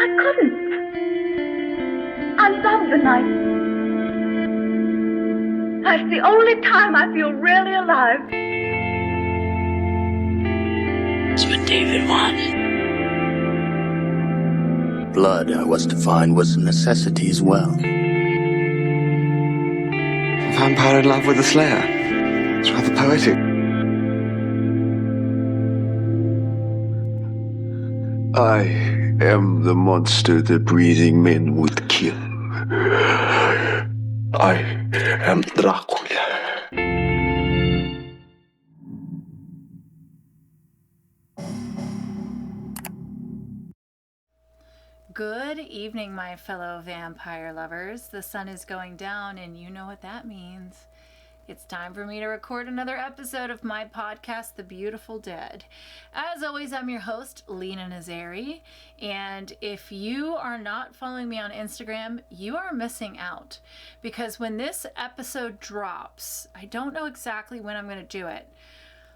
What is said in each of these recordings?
I couldn't. I love the night. That's the only time I feel really alive. That's what David wanted. Blood, I was to find, was a necessity as well. A vampire in love with a slayer. It's rather poetic. I am the monster the breathing men would kill. I am Dracula. Good evening, my fellow vampire lovers. The sun is going down, and you know what that means. It's time for me to record another episode of my podcast, The Beautiful Dead. As always, I'm your host, Lena Nazari, and if you are not following me on Instagram, you are missing out, because when this episode drops, I don't know exactly when I'm going to do it.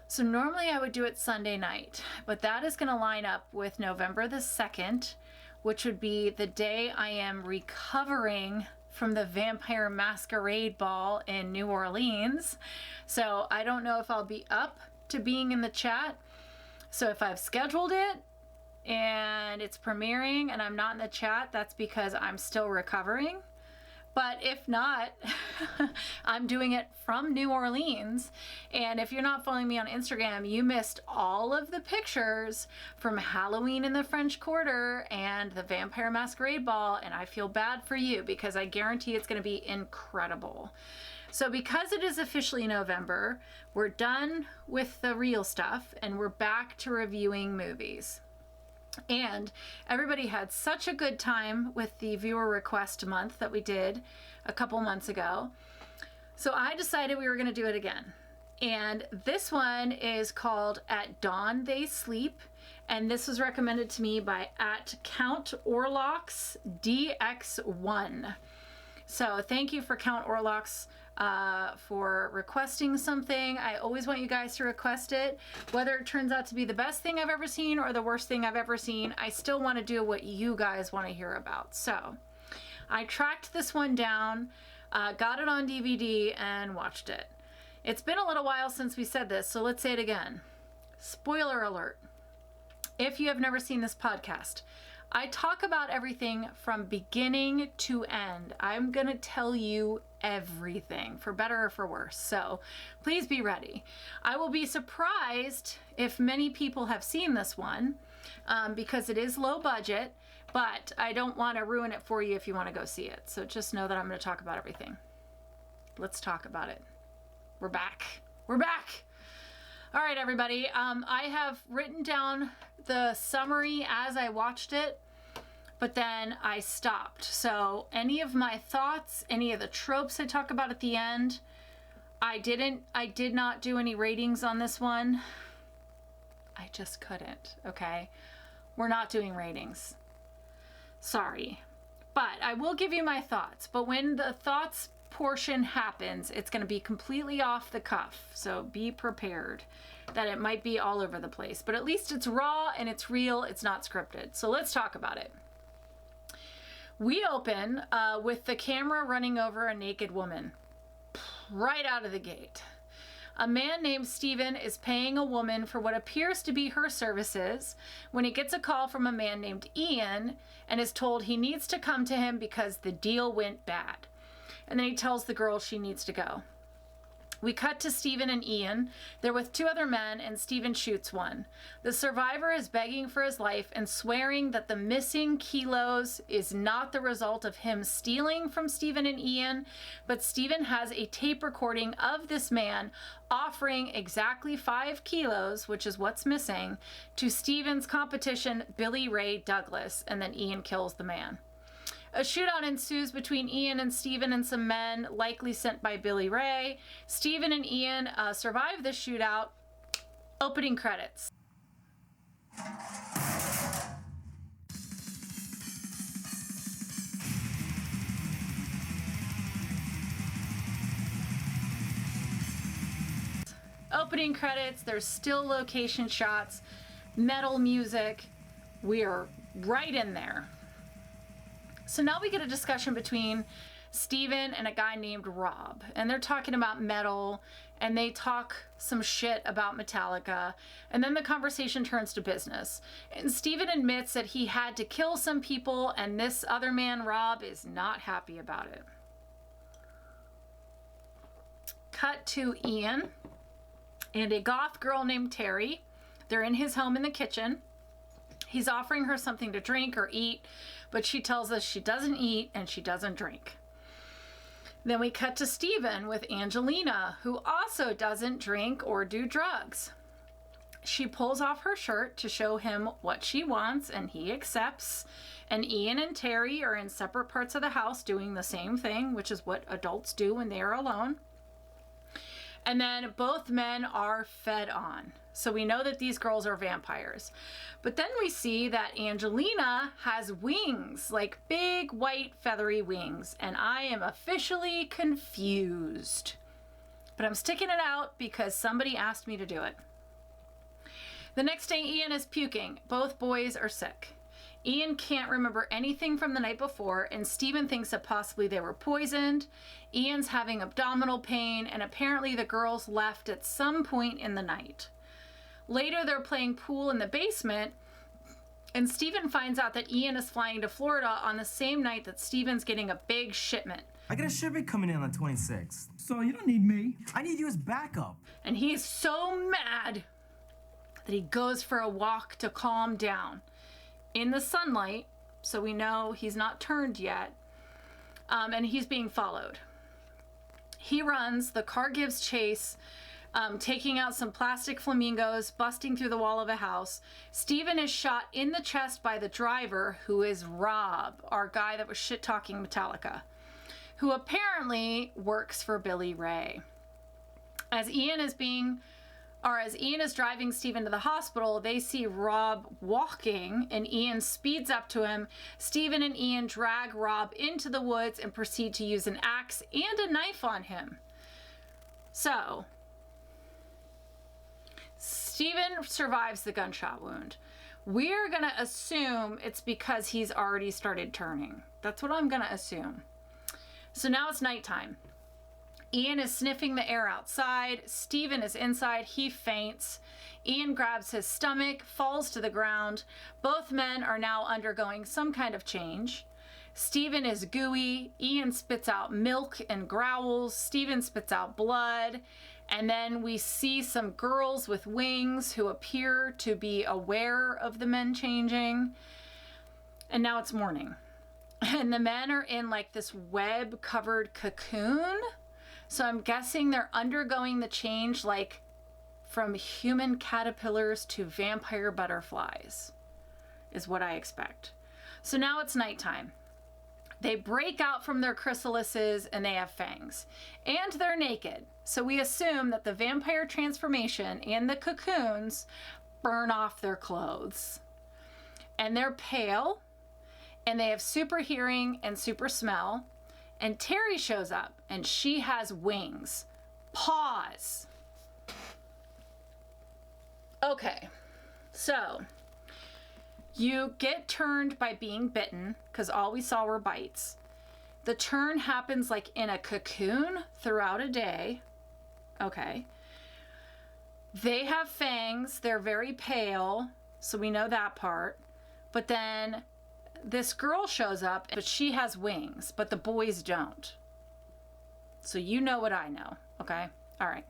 So normally I would do it Sunday night, but that is going to line up with November the 2nd, which would be the day I am recovering from the Vampire Masquerade Ball in New Orleans. So I don't know if I'll be up to being in the chat. So if I've scheduled it and it's premiering and I'm not in the chat, that's because I'm still recovering. But if not, I'm doing it from New Orleans. And if you're not following me on Instagram, you missed all of the pictures from Halloween in the French Quarter and the Vampire Masquerade Ball. And I feel bad for you because I guarantee it's going to be incredible. So because it is officially November, we're done with the real stuff and we're back to reviewing movies. And everybody had such a good time with the viewer request month that we did a couple months ago. So I decided we were going to do it again. And this one is called At Dawn They Sleep. And this was recommended to me by @CountOrlox DX1. So thank you for Count Orlox for requesting something. I always want you guys to request it. Whether it turns out to be the best thing I've ever seen or the worst thing I've ever seen, I still want to do what you guys want to hear about. So I tracked this one down, got it on DVD, and watched it. It's been a little while since we said this, so let's say it again. Spoiler alert. If you have never seen this podcast, I talk about everything from beginning to end. I'm going to tell you everything, for better or for worse. So please be ready. I will be surprised if many people have seen this one because it is low budget, but I don't want to ruin it for you if you want to go see it. So just know that I'm going to talk about everything. Let's talk about it. We're back. We're back. All right, everybody. I have written down the summary as I watched it, but then I stopped. So any of my thoughts, any of the tropes I talk about at the end, I did not do any ratings on this one. I just couldn't, okay? We're not doing ratings. Sorry. But I will give you my thoughts. But when the thoughts portion happens, it's going to be completely off the cuff. So be prepared that it might be all over the place. But at least it's raw and it's real. It's not scripted. So let's talk about it. We open with the camera running over a naked woman right out of the gate. A man named Steven is paying a woman for what appears to be her services when he gets a call from a man named Ian and is told he needs to come to him because the deal went bad. And then he tells the girl she needs to go. We cut to Steven and Ian. They're with two other men, and Steven shoots one. The survivor is begging for his life and swearing that the missing kilos is not the result of him stealing from Steven and Ian, but Steven has a tape recording of this man offering exactly 5 kilos, which is what's missing, to Steven's competition, Billy Ray Douglas, and then Ian kills the man. A shootout ensues between Ian and Steven and some men, likely sent by Billy Ray. Steven and Ian survive the shootout. Opening credits. Opening credits, there's still location shots, metal music. We are right in there. So now we get a discussion between Steven and a guy named Rob, and they're talking about metal, and they talk some shit about Metallica, and then the conversation turns to business. And Steven admits that he had to kill some people, and this other man, Rob, is not happy about it. Cut to Ian and a goth girl named Terry. They're in his home in the kitchen. He's offering her something to drink or eat, but she tells us she doesn't eat and she doesn't drink. Then we cut to Steven with Angelina, who also doesn't drink or do drugs. She pulls off her shirt to show him what she wants, and he accepts. And Ian and Terry are in separate parts of the house doing the same thing, which is what adults do when they are alone. And then both men are fed on. So we know that these girls are vampires. But then we see that Angelina has wings, like big white feathery wings. And I am officially confused. But I'm sticking it out because somebody asked me to do it. The next day, Ian is puking. Both boys are sick. Ian can't remember anything from the night before, and Steven thinks that possibly they were poisoned. Ian's having abdominal pain, and apparently the girls left at some point in the night. Later, they're playing pool in the basement, and Steven finds out that Ian is flying to Florida on the same night that Steven's getting a big shipment. I got a shipment coming in on the 26th. So you don't need me. I need you as backup. And he's so mad that he goes for a walk to calm down. In the sunlight, so we know he's not turned yet, and he's being followed. He runs, the car gives chase, taking out some plastic flamingos, busting through the wall of a house. Steven is shot in the chest by the driver, who is Rob, our guy that was shit-talking Metallica, who apparently works for Billy Ray. As Ian is driving Steven to the hospital, they see Rob walking, and Ian speeds up to him. Steven and Ian drag Rob into the woods and proceed to use an axe and a knife on him. So, Steven survives the gunshot wound. We're gonna assume it's because he's already started turning. That's what I'm gonna assume. So now it's nighttime. Ian is sniffing the air outside. Steven is inside. He faints. Ian grabs his stomach, falls to the ground. Both men are now undergoing some kind of change. Steven is gooey. Ian spits out milk and growls. Steven spits out blood. And then we see some girls with wings who appear to be aware of the men changing. And now it's morning. And the men are in like this web-covered cocoon. So I'm guessing they're undergoing the change like from human caterpillars to vampire butterflies, is what I expect. So now it's nighttime. They break out from their chrysalises and they have fangs. And they're naked. So we assume that the vampire transformation and the cocoons burn off their clothes. And they're pale, and they have super hearing and super smell. And Terry shows up, and she has wings. Pause. Okay, so you get turned by being bitten, because all we saw were bites. The turn happens like in a cocoon throughout a day. Okay. They have fangs. They're very pale, so we know that part. But then this girl shows up, but she has wings, but the boys don't. So you know what I know, okay? All right.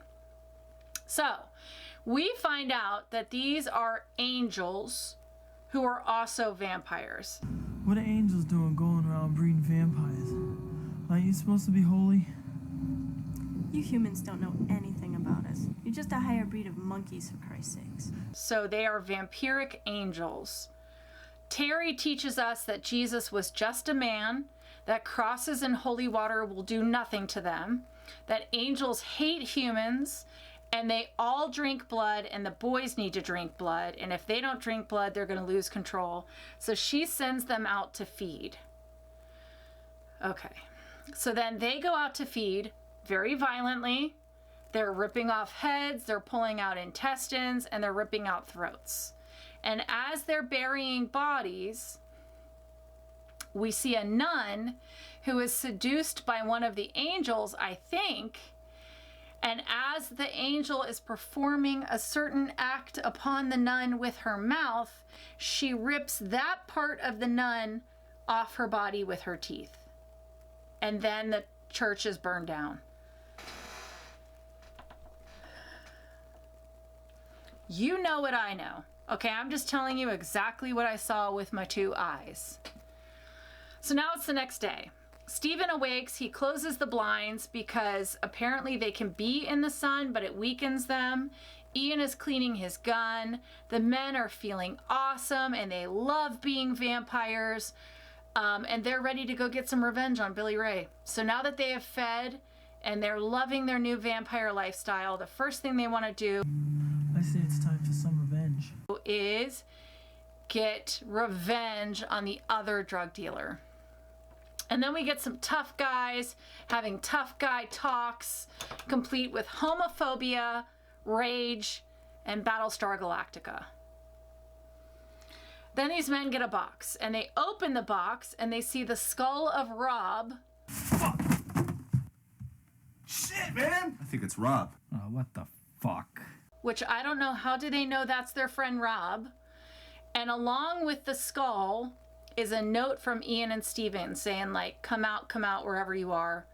So we find out that these are angels who are also vampires. What are angels doing going around breeding vampires? Aren't you supposed to be holy? You humans don't know anything about us. You're just a higher breed of monkeys, for Christ's sakes. So they are vampiric angels. Terry teaches us that Jesus was just a man, that crosses in holy water will do nothing to them, that angels hate humans, and they all drink blood, and the boys need to drink blood, and if they don't drink blood, they're going to lose control. So she sends them out to feed. Okay, so then they go out to feed very violently. They're ripping off heads, they're pulling out intestines, and they're ripping out throats. And as they're burying bodies, we see a nun who is seduced by one of the angels, I think. And as the angel is performing a certain act upon the nun with her mouth, she rips that part of the nun off her body with her teeth. And then the church is burned down. You know what I know. Okay, I'm just telling you exactly what I saw with my 2 eyes. So now it's the next day. Stephen awakes, he closes the blinds because apparently they can be in the sun, but it weakens them. Ian is cleaning his gun. The men are feeling awesome and they love being vampires. And they're ready to go get some revenge on Billy Ray. So now that they have fed and they're loving their new vampire lifestyle, the first thing they want to do I say it's time for some revenge. is get revenge on the other drug dealer. And then we get some tough guys having tough guy talks, complete with homophobia, rage, and Battlestar Galactica. Then these men get a box, and they open the box, and they see the skull of Rob. Fuck! Shit, man! I think it's Rob. Oh, what the fuck? Which I don't know, how do they know that's their friend Rob? And along with the skull is a note from Ian and Steven saying, like, come out wherever you are.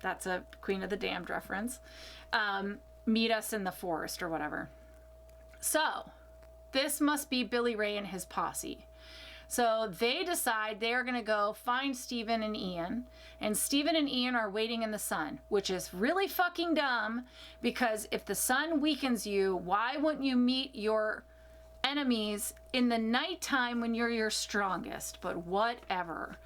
That's a Queen of the Damned reference. Meet us in the forest or whatever. So this must be Billy Ray and his posse. So they decide they are going to go find Steven and Ian. And Steven and Ian are waiting in the sun, which is really fucking dumb, because if the sun weakens you, why wouldn't you meet your enemies in the nighttime when you're your strongest? But whatever.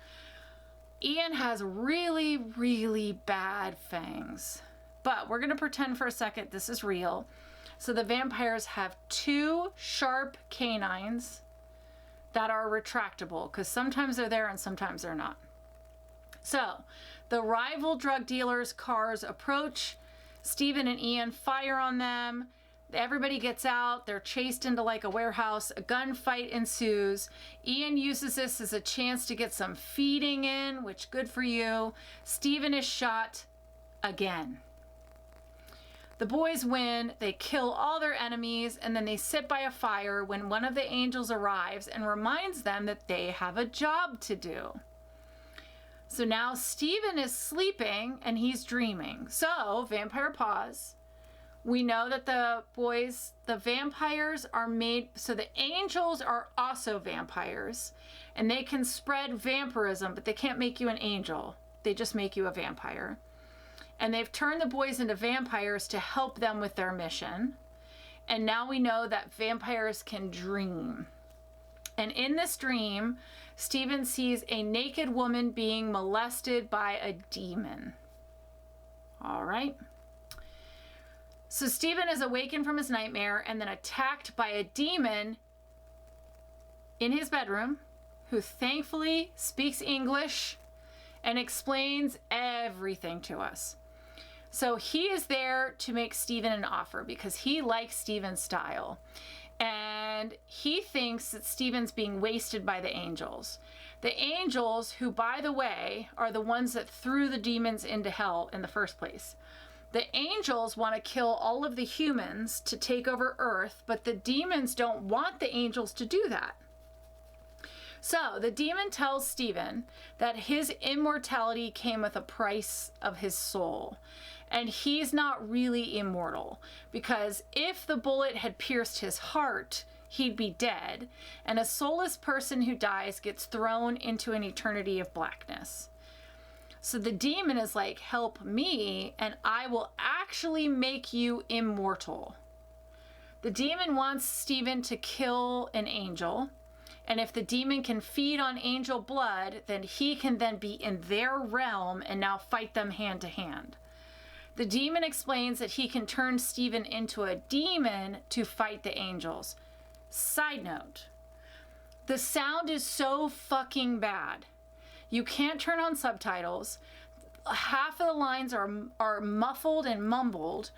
Ian has really, really bad fangs. But we're going to pretend for a second this is real. So the vampires have 2 sharp canines that are retractable, because sometimes they're there and sometimes they're not. So the rival drug dealers' cars approach. Steven and Ian fire on them. Everybody gets out. They're chased into like a warehouse. A gunfight ensues. Ian uses this as a chance to get some feeding in, which good for you. Steven is shot again. The boys win, they kill all their enemies, and then they sit by a fire when one of the angels arrives and reminds them that they have a job to do. So now Steven is sleeping and he's dreaming. So, vampire pause. We know that the vampires are made, so the angels are also vampires, and they can spread vampirism, but they can't make you an angel. They just make you a vampire. And they've turned the boys into vampires to help them with their mission. And now we know that vampires can dream. And in this dream, Steven sees a naked woman being molested by a demon. All right. So Steven is awakened from his nightmare and then attacked by a demon in his bedroom, who thankfully speaks English and explains everything to us. So he is there to make Steven an offer because he likes Steven's style. And he thinks that Steven's being wasted by the angels. The angels, who, by the way, are the ones that threw the demons into hell in the first place. The angels want to kill all of the humans to take over Earth, but the demons don't want the angels to do that. So the demon tells Steven that his immortality came with a price of his soul. And he's not really immortal, because if the bullet had pierced his heart, he'd be dead. And a soulless person who dies gets thrown into an eternity of blackness. So the demon is like, help me, and I will actually make you immortal. The demon wants Steven to kill an angel. And if the demon can feed on angel blood, then he can then be in their realm and now fight them hand to hand. The demon explains that he can turn Steven into a demon to fight the angels. Side note, the sound is so fucking bad. You can't turn on subtitles. Half of the lines are muffled and mumbled.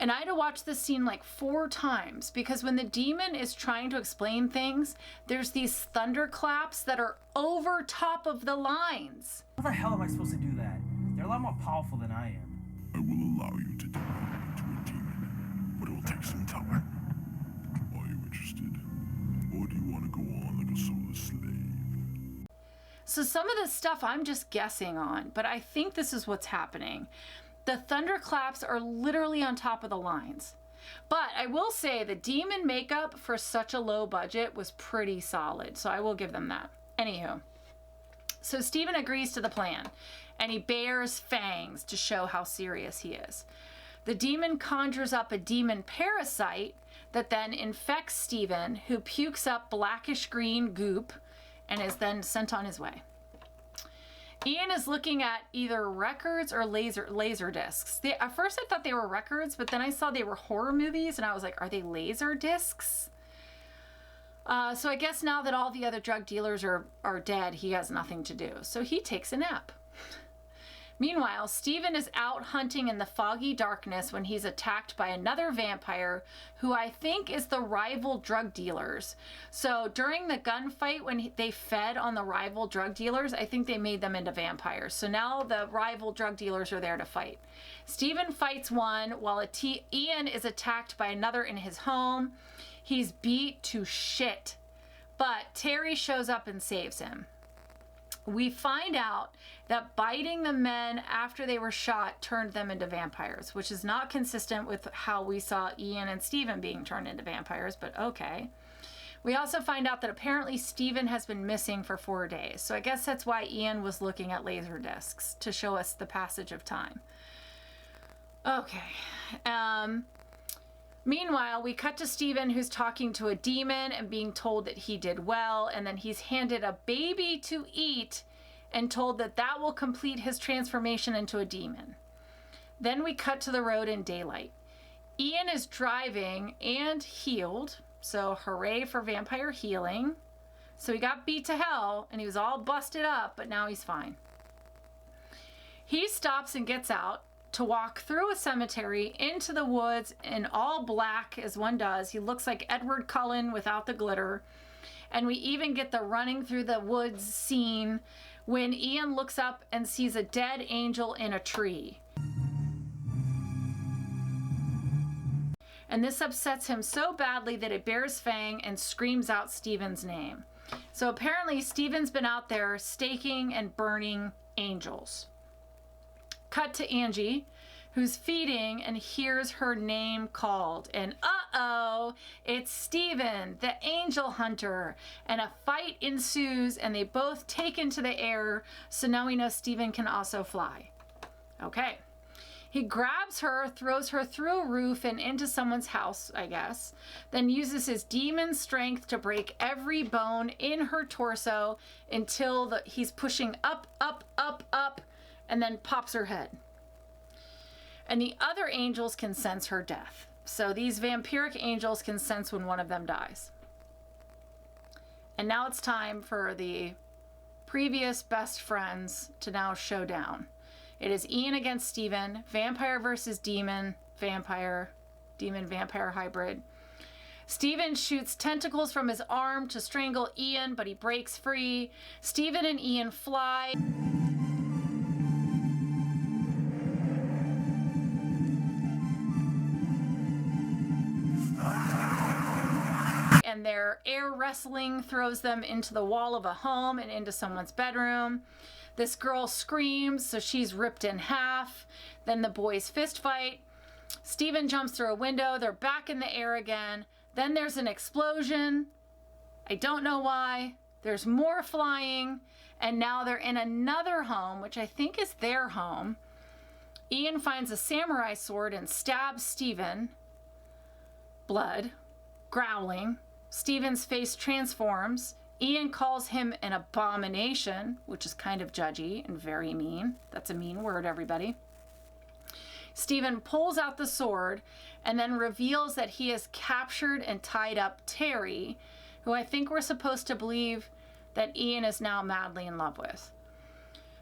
And I had to watch this scene like 4 times because when the demon is trying to explain things, there's these thunderclaps that are over top of the lines. How the hell am I supposed to do that? They're a lot more powerful than I am. I will allow you to develop into a demon, but it will take some time. Are you interested? Or do you want to go on like a soulless slave? So some of this stuff I'm just guessing on, but I think this is what's happening. The thunderclaps are literally on top of the lines. But I will say the demon makeup for such a low budget was pretty solid, so I will give them that. Anywho, so Steven agrees to the plan, and he bares fangs to show how serious he is. The demon conjures up a demon parasite that then infects Steven, who pukes up blackish green goop and is then sent on his way. Ian is looking at either records or laser discs. At first I thought they were records, but then I saw they were horror movies and I was like, are they laser discs? So I guess now that all the other drug dealers are dead, he has nothing to do. So he takes a nap. Meanwhile, Steven is out hunting in the foggy darkness when he's attacked by another vampire who I think is the rival drug dealers. So during the gunfight when they fed on the rival drug dealers, I think they made them into vampires. So now the rival drug dealers are there to fight. Steven fights one while Ian is attacked by another in his home. He's beat to shit, but Terry shows up and saves him. We find out that biting the men after they were shot turned them into vampires, which is not consistent with how we saw Ian and Steven being turned into vampires, but okay. We also find out that apparently Steven has been missing for 4 days, so I guess that's why Ian was looking at laser discs, to show us the passage of time. Okay. Meanwhile, we cut to Steven, who's talking to a demon and being told that he did well, and then he's handed a baby to eat and told that that will complete his transformation into a demon. Then we cut to the road in daylight. Ian is driving and healed, so hooray for vampire healing. So he got beat to hell and he was all busted up, but now he's fine. He stops and gets out to walk through a cemetery into the woods in all black, as one does. He looks like Edward Cullen without the glitter. And we even get the running through the woods scene when Ian looks up and sees a dead angel in a tree. And this upsets him so badly that it bears fang and screams out Steven's name. So apparently Steven's been out there staking and burning angels. Cut to Angie, who's feeding and hears her name called. And uh-oh, it's Steven, the angel hunter. And a fight ensues and they both take into the air. So now we know Steven can also fly. Okay. He grabs her, throws her through a roof and into someone's house, I guess. Then uses his demon strength to break every bone in her torso until he's pushing up, up, up, up, and then pops her head. And the other angels can sense her death. So these vampiric angels can sense when one of them dies. And now it's time for the previous best friends to now show down. It is Ian against Steven, vampire versus demon, vampire, demon-vampire hybrid. Steven shoots tentacles from his arm to strangle Ian, but he breaks free. Steven and Ian fly. And their air wrestling throws them into the wall of a home and into someone's bedroom. This girl screams, so she's ripped in half. Then the boys fist fight. Steven jumps through a window. They're back in the air again. Then there's an explosion. I don't know why. There's more flying. And now they're in another home, which I think is their home. Ian finds a samurai sword and stabs Steven. Blood. Growling. Steven's face transforms. Ian calls him an abomination, which is kind of judgy and very mean. That's a mean word, everybody. Steven pulls out the sword and then reveals that he has captured and tied up Terry, who I think we're supposed to believe that Ian is now madly in love with.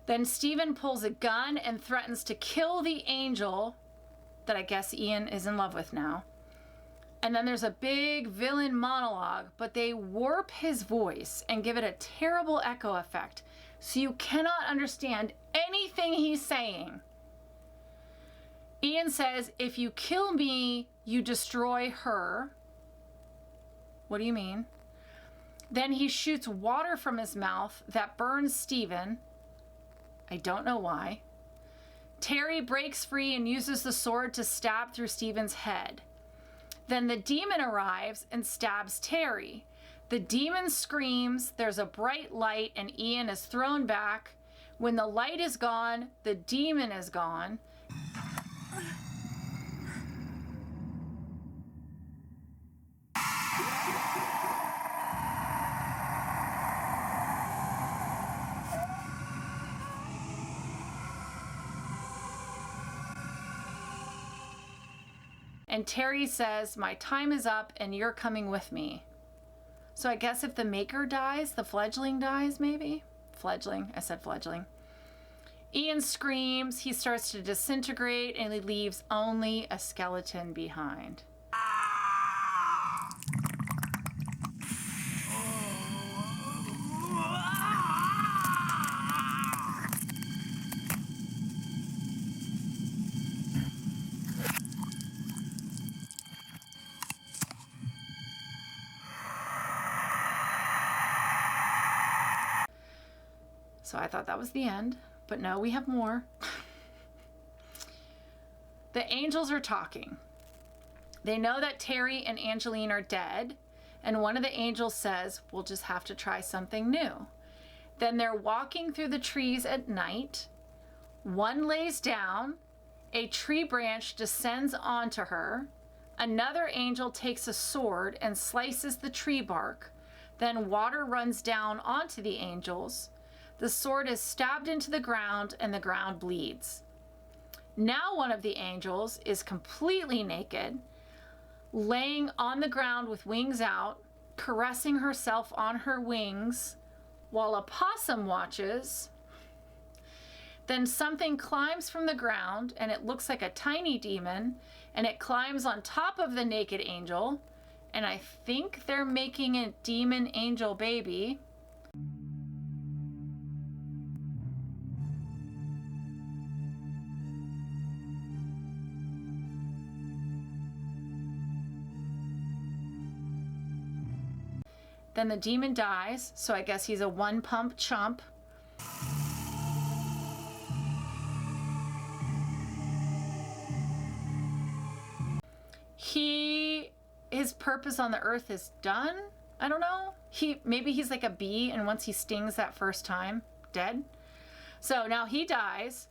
Then Steven pulls a gun and threatens to kill the angel that I guess Ian is in love with now. And then there's a big villain monologue, but they warp his voice and give it a terrible echo effect, so you cannot understand anything he's saying. Ian says, if you kill me, you destroy her. What do you mean? Then he shoots water from his mouth that burns Steven. I don't know why. Terry breaks free and uses the sword to stab through Steven's head. Then the demon arrives and stabs Terry. The demon screams, there's a bright light, and Ian is thrown back. When the light is gone, the demon is gone. And Terry says, my time is up and you're coming with me. So I guess if the maker dies, the fledgling dies, maybe? Fledgling. I said fledgling. Ian screams, he starts to disintegrate, and he leaves only a skeleton behind. So I thought that was the end, but no, we have more. The angels are talking. They know that Terry and Angeline are dead, and one of the angels says, we'll just have to try something new. Then they're walking through the trees at night. One lays down, a tree branch descends onto her. Another angel takes a sword and slices the tree bark. Then water runs down onto the angels. The sword is stabbed into the ground and the ground bleeds. Now one of the angels is completely naked, laying on the ground with wings out, caressing herself on her wings, while a possum watches. Then something climbs from the ground, and it looks like a tiny demon, and it climbs on top of the naked angel, and I think they're making a demon angel baby. Then the demon dies, so I guess he's a one-pump chump. His purpose on the earth is done? I don't know. Maybe he's like a bee, and once he stings that first time, dead. So now he dies.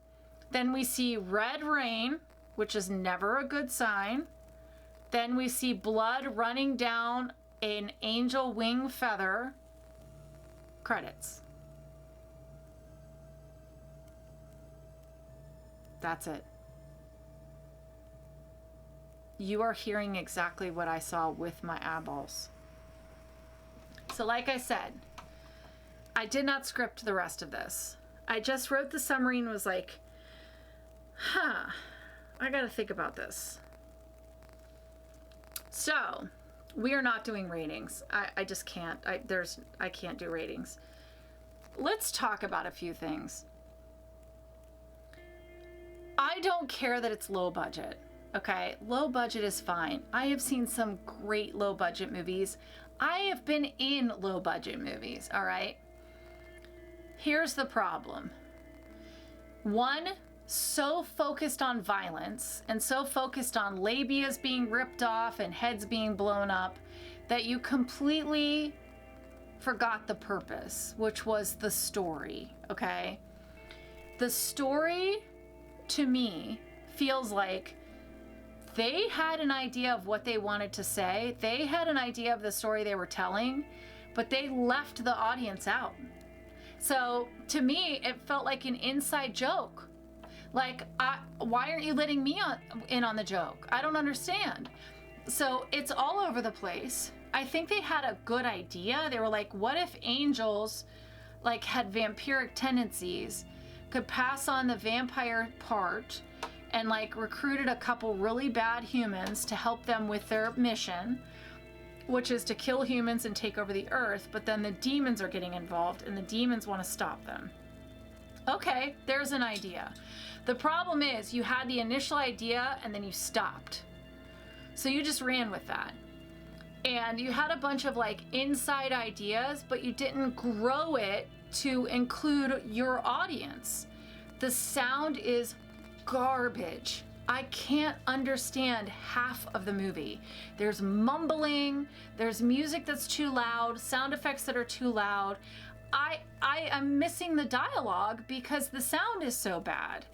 Then we see red rain, which is never a good sign. Then we see blood running down an angel wing feather. Credits. That's it. You are hearing exactly what I saw with my eyeballs. So like I said, I did not script the rest of this. I just wrote the summary and was like, I gotta think about this. So, we are not doing ratings. I just can't. I can't do ratings. Let's talk about a few things. I don't care that it's low budget. Okay, low budget is fine. I have seen some great low budget movies. I have been in low budget movies, all right? Here's the problem. One, so focused on violence and so focused on labias being ripped off and heads being blown up that you completely forgot the purpose, which was the story, okay? The story, to me, feels like they had an idea of what they wanted to say. They had an idea of the story they were telling, but they left the audience out. So to me, it felt like an inside joke. Like, why aren't you letting me in on the joke? I don't understand. So it's all over the place. I think they had a good idea. They were like, what if angels had vampiric tendencies, could pass on the vampire part, and like recruited a couple really bad humans to help them with their mission, which is to kill humans and take over the earth, but then the demons are getting involved and the demons want to stop them. Okay, there's an idea. The problem is you had the initial idea and then you stopped. So you just ran with that. And you had a bunch of like inside ideas, but you didn't grow it to include your audience. The sound is garbage. I can't understand half of the movie. There's mumbling, there's music that's too loud, sound effects that are too loud. I am missing the dialogue because the sound is so bad.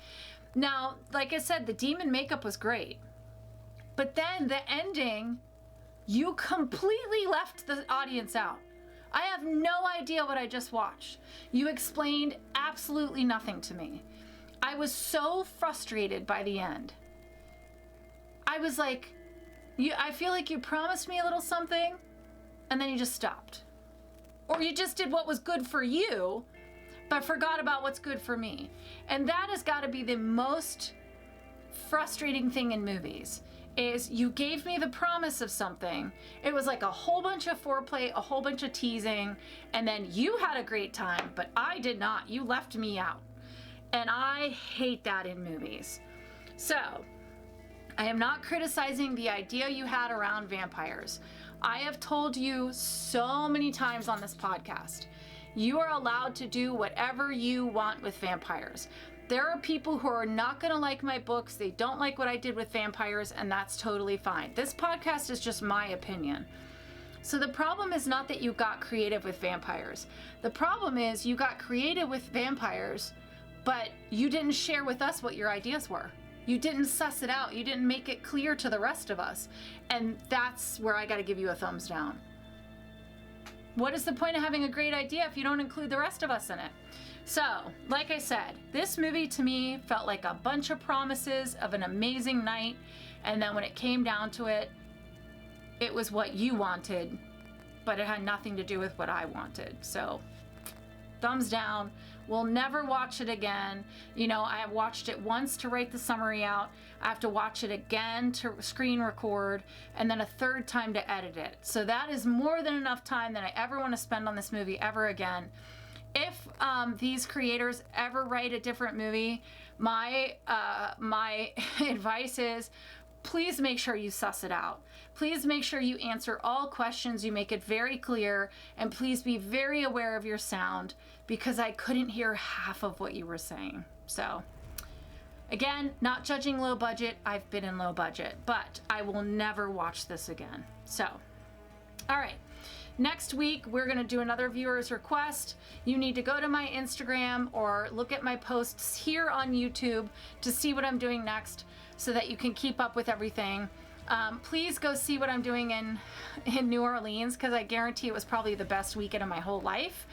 Now, like I said, the demon makeup was great. But then the ending, you completely left the audience out. I have no idea what I just watched. You explained absolutely nothing to me. I was so frustrated by the end. I was like, I feel like you promised me a little something and then you just stopped. Or you just did what was good for you, but forgot about what's good for me. And that has got to be the most frustrating thing in movies, is you gave me the promise of something. It was like a whole bunch of foreplay, a whole bunch of teasing, and then you had a great time, but I did not. You left me out. And I hate that in movies. So, I am not criticizing the idea you had around vampires. I have told you so many times on this podcast, you are allowed to do whatever you want with vampires. There are people who are not going to like my books. They don't like what I did with vampires, and that's totally fine. This podcast is just my opinion. So the problem is not that you got creative with vampires. The problem is you got creative with vampires, but you didn't share with us what your ideas were. You didn't suss it out. You didn't make it clear to the rest of us. And that's where I got to give you a thumbs down. What is the point of having a great idea if you don't include the rest of us in it? So, like I said, this movie to me felt like a bunch of promises of an amazing night. And then when it came down to it, it was what you wanted, but it had nothing to do with what I wanted. So, thumbs down. We'll never watch it again. You know, I have watched it once to write the summary out. I have to watch it again to screen record, and then a third time to edit it. So that is more than enough time that I ever want to spend on this movie ever again. If these creators ever write a different movie, my advice is, please make sure you suss it out. Please make sure you answer all questions, you make it very clear, and please be very aware of your sound, because I couldn't hear half of what you were saying. So, again, not judging low budget, I've been in low budget, but I will never watch this again. So, all right. Next week, we're going to do another viewer's request. You need to go to my Instagram or look at my posts here on YouTube to see what I'm doing next, so that you can keep up with everything. Please go see what I'm doing in New Orleans, because I guarantee it was probably the best weekend of my whole life.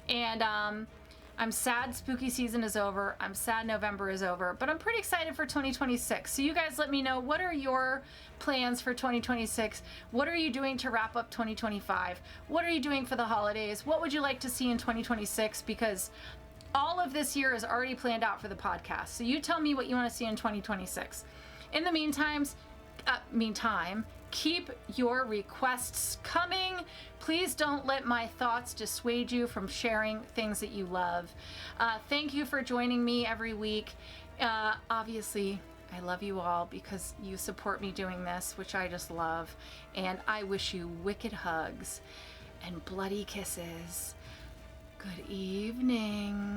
And I'm sad spooky season is over. I'm sad November is over, but I'm pretty excited for 2026. So you guys let me know, what are your plans for 2026? What are you doing to wrap up 2025? What are you doing for the holidays? What would you like to see in 2026? Because all of this year is already planned out for the podcast. So you tell me what you want to see in 2026. In the meantime, keep your requests coming. Please don't let my thoughts dissuade you from sharing things that you love. Thank you for joining me every week. Obviously, I love you all because you support me doing this, which I just love. And I wish you wicked hugs and bloody kisses. Good evening.